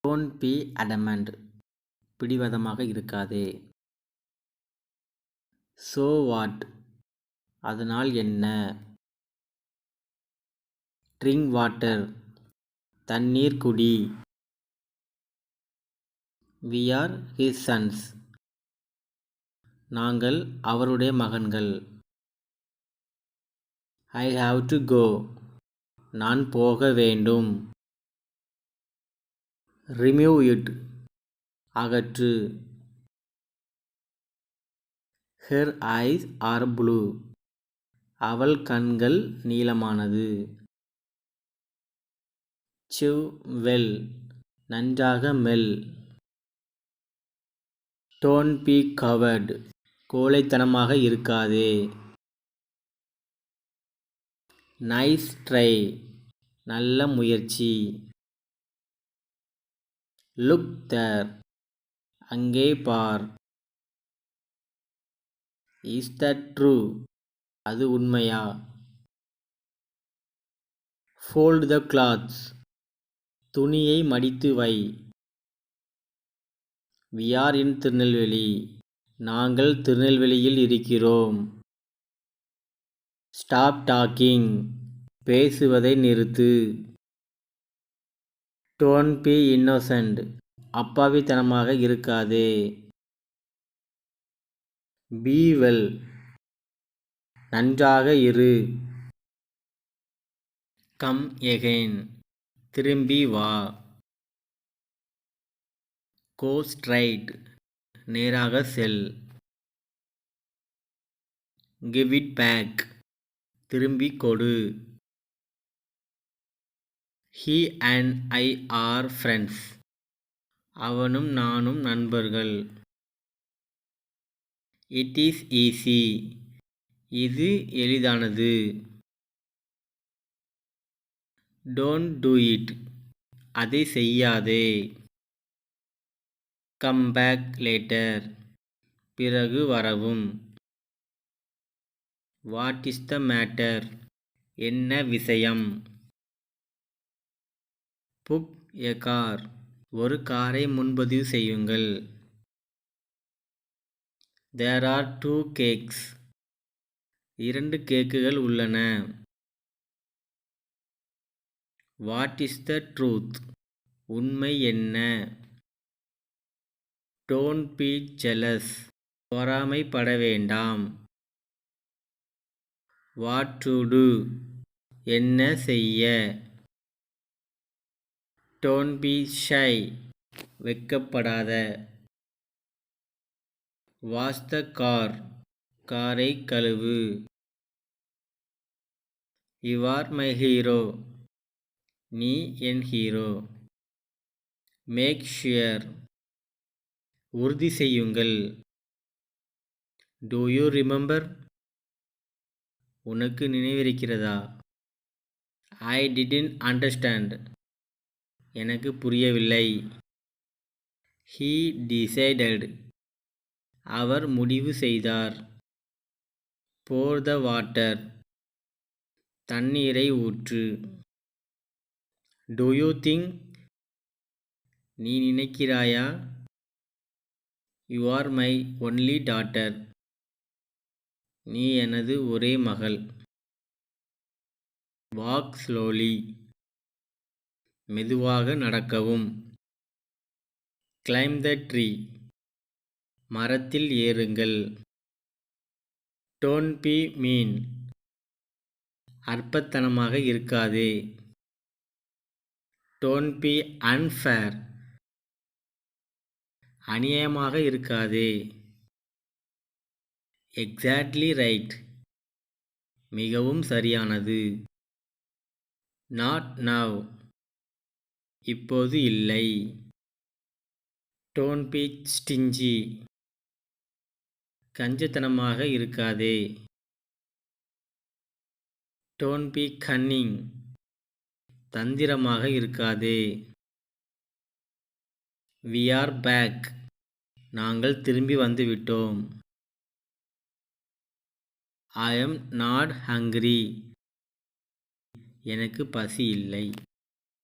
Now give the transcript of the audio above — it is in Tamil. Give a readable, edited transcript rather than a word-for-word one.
Don't be adamant. பிடிவாதமாக இருக்காதே. So what. அதனால் என்ன. Drink water. தண்ணீர் குடி. We are his sons. நாங்கள் அவருடைய மகன்கள். I have to go. நான் போக வேண்டும். Remove it. அகற்று. Her eyes are blue. அவள் கண்கள் நீலமானது. Chew well. நன்றாக மெல். Don't be coward. கோழைத்தனமாக இருக்காதே. Nice try. நல்ல முயற்சி. Look there. அங்கே பார். Is that true. அது உண்மையா. Fold the clothes. துணியை மடித்து வை. We are in Tirunelveli. நாங்கள் திருநெல்வேலியில் இருக்கிறோம். Stop talking. பேசுவதை நிறுத்து. Don't be innocent. அப்பாவித்தனமாக இருக்காதே. Be well. நன்றாக இரு. Come again. திரும்பி வா. Go straight. நேராக செல். Give it back. திரும்பிக் கொடு. He and I are friends. அவனும் நானும் நண்பர்கள். It is easy. இது எளிதானது. Don't do it. அதை செய்யாதே. Come back later. பிறகு வரவும். What is the matter. என்ன விஷயம். Book a car. ஒரு காரை முன்பதிவு செய்யுங்கள். There are 2 cakes. 2 கேக்குகள் உள்ளன. What is the truth. உண்மை என்ன. Don't be jealous. பொறாமைப்பட வேண்டாம். What to do. என்ன செய்ய. Don't be shy. வெட்கப்படாத. Wash the car. காரை கழுவு. You are my hero. நீ என் ஹீரோ. Make sure. உறுதி செய்யுங்கள். Do you remember. உனக்கு நினைவிருக்கிறதா. I didn't understand. எனக்கு புரியவில்லை. He decided. அவர் முடிவு செய்தார். Pour the water. தண்ணீரை ஊற்று. Do you think. நீ நினைக்கிறாயா. You are my only daughter. நீ எனது ஒரே மகள். Walk slowly. மெதுவாக நடக்கவும். Climb the tree. மரத்தில் ஏறுங்கள். Don't be mean. அற்பத்தனமாக இருக்காதே. Don't be unfair. அநியாயமாக இருக்காதே. Exactly right. மிகவும் சரியானது. Not now. இப்போது இல்லை. Don't be stingy. கஞ்சத்தனமாக இருக்காதே. Don't be cunning. தந்திரமாக இருக்காதே. We are back. நாங்கள் திரும்பி வந்துவிட்டோம். ஐ am not hungry. எனக்கு பசி இல்லை.